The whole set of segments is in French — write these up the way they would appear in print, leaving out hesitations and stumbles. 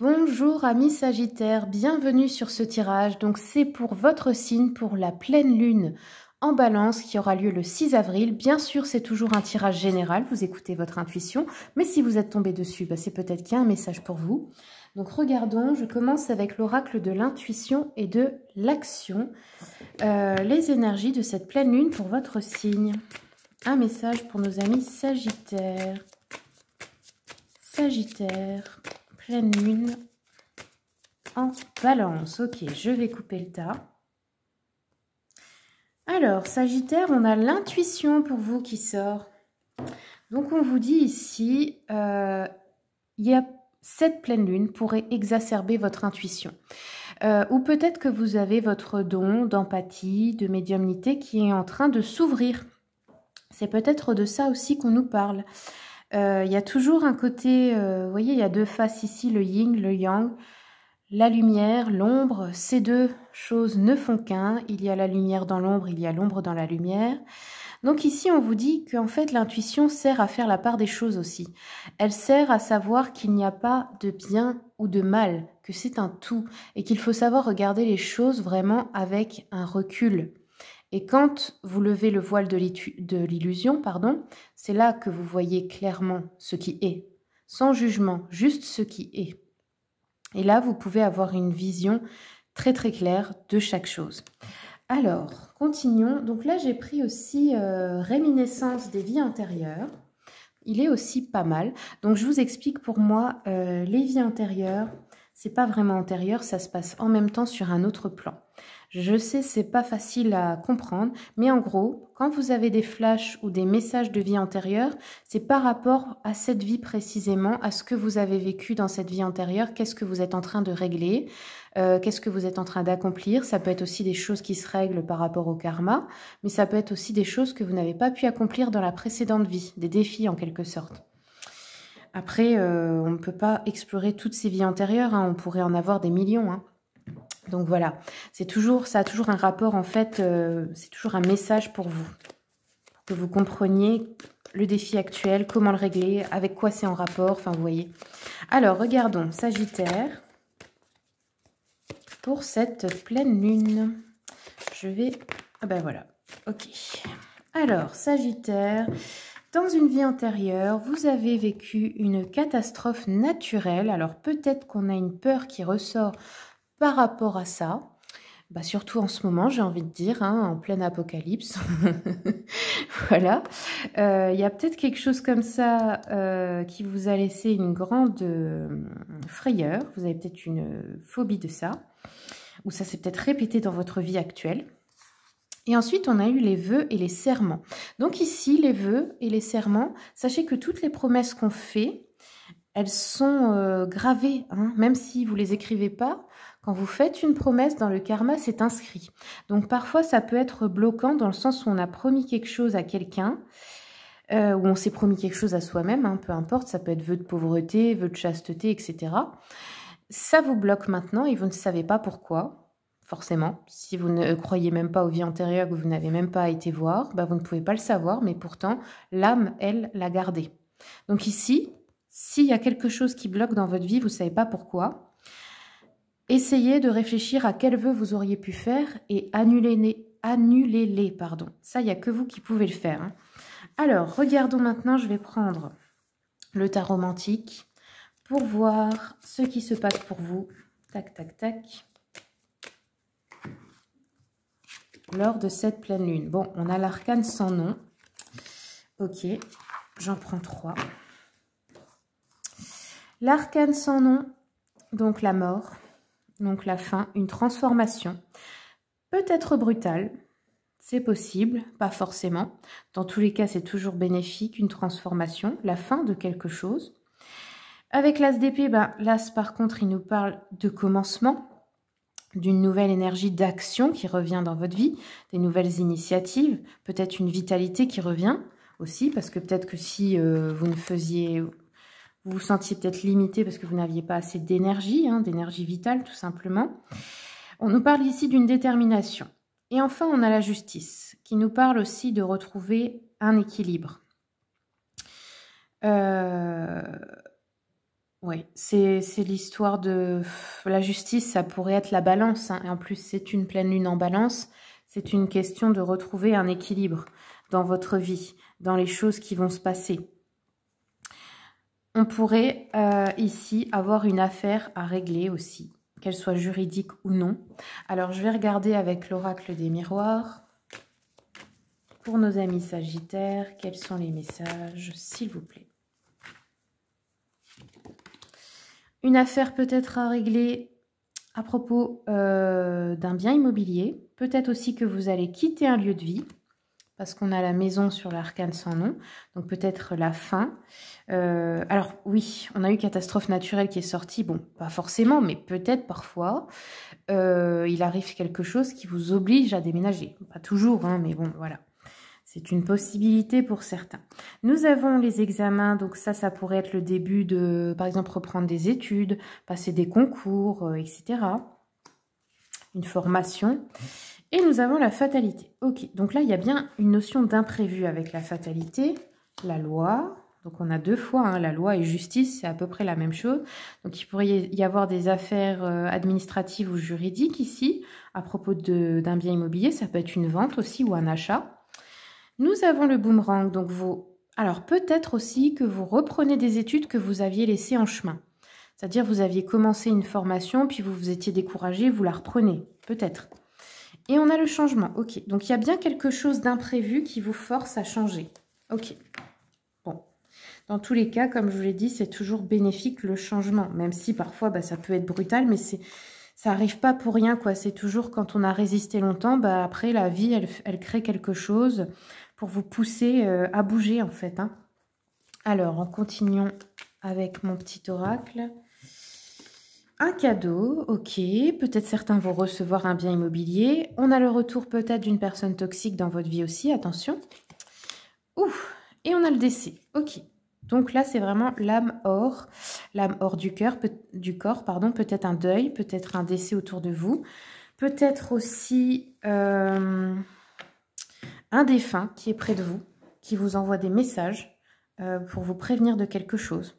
Bonjour amis Sagittaires, bienvenue sur ce tirage. Donc c'est pour votre signe, pour la pleine lune en Balance qui aura lieu le 6 avril. Bien sûr, c'est toujours un tirage général, vous écoutez votre intuition. Mais si vous êtes tombé dessus, c'est peut-être qu'il y a un message pour vous. Donc regardons, je commence avec l'oracle de l'intuition et de l'action. Les énergies de cette pleine lune pour votre signe. Un message pour nos amis Sagittaires. Sagittaire, pleine lune en Balance. Ok, je vais couper le tas. Alors, Sagittaire, on a l'intuition pour vous qui sort. Donc, on vous dit ici, cette pleine lune pourrait exacerber votre intuition. Ou peut-être que vous avez votre don d'empathie, de médiumnité qui est en train de s'ouvrir. C'est peut-être de ça aussi qu'on nous parle. Il y a toujours un côté, vous voyez, il y a deux faces ici, le yin, le yang, la lumière, l'ombre. Ces deux choses ne font qu'un. Il y a la lumière dans l'ombre, il y a l'ombre dans la lumière. Donc ici, on vous dit qu'en fait, l'intuition sert à faire la part des choses aussi. Elle sert à savoir qu'il n'y a pas de bien ou de mal, que c'est un tout, et qu'il faut savoir regarder les choses vraiment avec un recul. Et quand vous levez le voile de l'illusion, c'est là que vous voyez clairement ce qui est, sans jugement, juste ce qui est. Et là, vous pouvez avoir une vision très très claire de chaque chose. Alors, continuons. Donc là, j'ai pris aussi Réminiscence des vies antérieures. Il est aussi pas mal. Donc, je vous explique pour moi, les vies antérieures, c'est pas vraiment antérieur, ça se passe en même temps sur un autre plan. Je sais, c'est pas facile à comprendre, mais en gros, quand vous avez des flashs ou des messages de vie antérieure, c'est par rapport à cette vie précisément, à ce que vous avez vécu dans cette vie antérieure, qu'est-ce que vous êtes en train de régler, qu'est-ce que vous êtes en train d'accomplir. Ça peut être aussi des choses qui se règlent par rapport au karma, mais ça peut être aussi des choses que vous n'avez pas pu accomplir dans la précédente vie, des défis en quelque sorte. Après, on ne peut pas explorer toutes ces vies antérieures, hein, on pourrait en avoir des millions, hein. Donc voilà, ça a toujours un rapport en fait, c'est toujours un message pour vous que vous compreniez le défi actuel, comment le régler, avec quoi c'est en rapport, enfin vous voyez. Alors regardons, Sagittaire, pour cette pleine lune, je vais, ah ben voilà, ok. Alors Sagittaire, dans une vie antérieure, vous avez vécu une catastrophe naturelle, alors peut-être qu'on a une peur qui ressort par rapport à ça, surtout en ce moment, j'ai envie de dire, hein, en pleine apocalypse. Voilà. Il y a peut-être quelque chose comme ça qui vous a laissé une grande frayeur. Vous avez peut-être une phobie de ça. Ou ça s'est peut-être répété dans votre vie actuelle. Et ensuite, on a eu les vœux et les serments. Donc ici, les vœux et les serments, sachez que toutes les promesses qu'on fait, elles sont gravées, hein, même si vous ne les écrivez pas. Quand vous faites une promesse dans le karma, c'est inscrit. Donc parfois, ça peut être bloquant dans le sens où on a promis quelque chose à quelqu'un, ou on s'est promis quelque chose à soi-même, hein, peu importe, ça peut être vœu de pauvreté, vœu de chasteté, etc. Ça vous bloque maintenant et vous ne savez pas pourquoi, forcément. Si vous ne croyez même pas aux vies antérieures, que vous n'avez même pas été voir, vous ne pouvez pas le savoir, mais pourtant, l'âme, elle, l'a gardé. Donc ici, s'il y a quelque chose qui bloque dans votre vie, vous ne savez pas pourquoi, essayez de réfléchir à quels vœux vous auriez pu faire et annulez-les, pardon. Ça, il n'y a que vous qui pouvez le faire, hein. Alors, regardons maintenant, je vais prendre le tarot romantique pour voir ce qui se passe pour vous. Tac, tac, tac. Lors de cette pleine lune. Bon, on a l'arcane sans nom. Ok, j'en prends 3. L'arcane sans nom, donc la mort. Donc la fin, une transformation, peut-être brutale, c'est possible, pas forcément. Dans tous les cas, c'est toujours bénéfique, une transformation, la fin de quelque chose. Avec l'as d'épée, l'as par contre, il nous parle de commencement, d'une nouvelle énergie d'action qui revient dans votre vie, des nouvelles initiatives, peut-être une vitalité qui revient aussi, parce que peut-être que si vous ne faisiez... Vous vous sentiez peut-être limité parce que vous n'aviez pas assez d'énergie, hein, d'énergie vitale tout simplement. On nous parle ici d'une détermination. Et enfin, on a la justice qui nous parle aussi de retrouver un équilibre. Oui, c'est l'histoire de la justice, ça pourrait être la balance, hein, et en plus c'est une pleine lune en balance, c'est une question de retrouver un équilibre dans votre vie, dans les choses qui vont se passer. On pourrait ici avoir une affaire à régler aussi, qu'elle soit juridique ou non. Alors je vais regarder avec l'oracle des miroirs, pour nos amis sagittaires, quels sont les messages, s'il vous plaît. Une affaire peut-être à régler à propos d'un bien immobilier. Peut-être aussi que vous allez quitter un lieu de vie, parce qu'on a la maison sur l'arcane sans nom. Donc peut-être la fin. Alors oui, on a eu catastrophe naturelle qui est sortie. Bon, pas forcément, mais peut-être parfois. Il arrive quelque chose qui vous oblige à déménager. Pas toujours, hein, mais bon, voilà. C'est une possibilité pour certains. Nous avons les examens, donc ça pourrait être le début de, par exemple, reprendre des études, passer des concours, etc. Une formation. Et nous avons la fatalité. Ok, donc là, il y a bien une notion d'imprévu avec la fatalité, la loi. Donc on a deux fois, hein, la loi et justice, c'est à peu près la même chose. Donc il pourrait y avoir des affaires administratives ou juridiques ici, à propos d'un bien immobilier. Ça peut être une vente aussi ou un achat. Nous avons le boomerang, donc alors peut-être aussi que vous reprenez des études que vous aviez laissées en chemin. C'est-à-dire vous aviez commencé une formation, puis vous vous étiez découragé, vous la reprenez, peut-être. Et on a le changement, ok. Donc il y a bien quelque chose d'imprévu qui vous force à changer. Ok. Bon. Dans tous les cas, comme je vous l'ai dit, c'est toujours bénéfique le changement. Même si parfois ça peut être brutal, mais ça n'arrive pas pour rien, quoi. C'est toujours quand on a résisté longtemps, après la vie, elle crée quelque chose pour vous pousser à bouger en fait. Hein. Alors, en continuant avec mon petit oracle. Un cadeau, ok. Peut-être certains vont recevoir un bien immobilier. On a le retour peut-être d'une personne toxique dans votre vie aussi, attention. Ouf, et on a le décès, ok. Donc là, c'est vraiment l'âme hors du corps, pardon. Peut-être un deuil, peut-être un décès autour de vous. Peut-être aussi un défunt qui est près de vous, qui vous envoie des messages pour vous prévenir de quelque chose.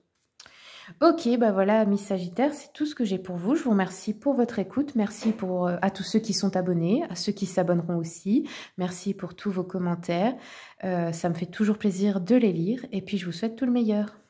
Ok, voilà, amis Sagittaires, c'est tout ce que j'ai pour vous. Je vous remercie pour votre écoute. Merci à tous ceux qui sont abonnés, à ceux qui s'abonneront aussi. Merci pour tous vos commentaires. Ça me fait toujours plaisir de les lire. Et puis, je vous souhaite tout le meilleur.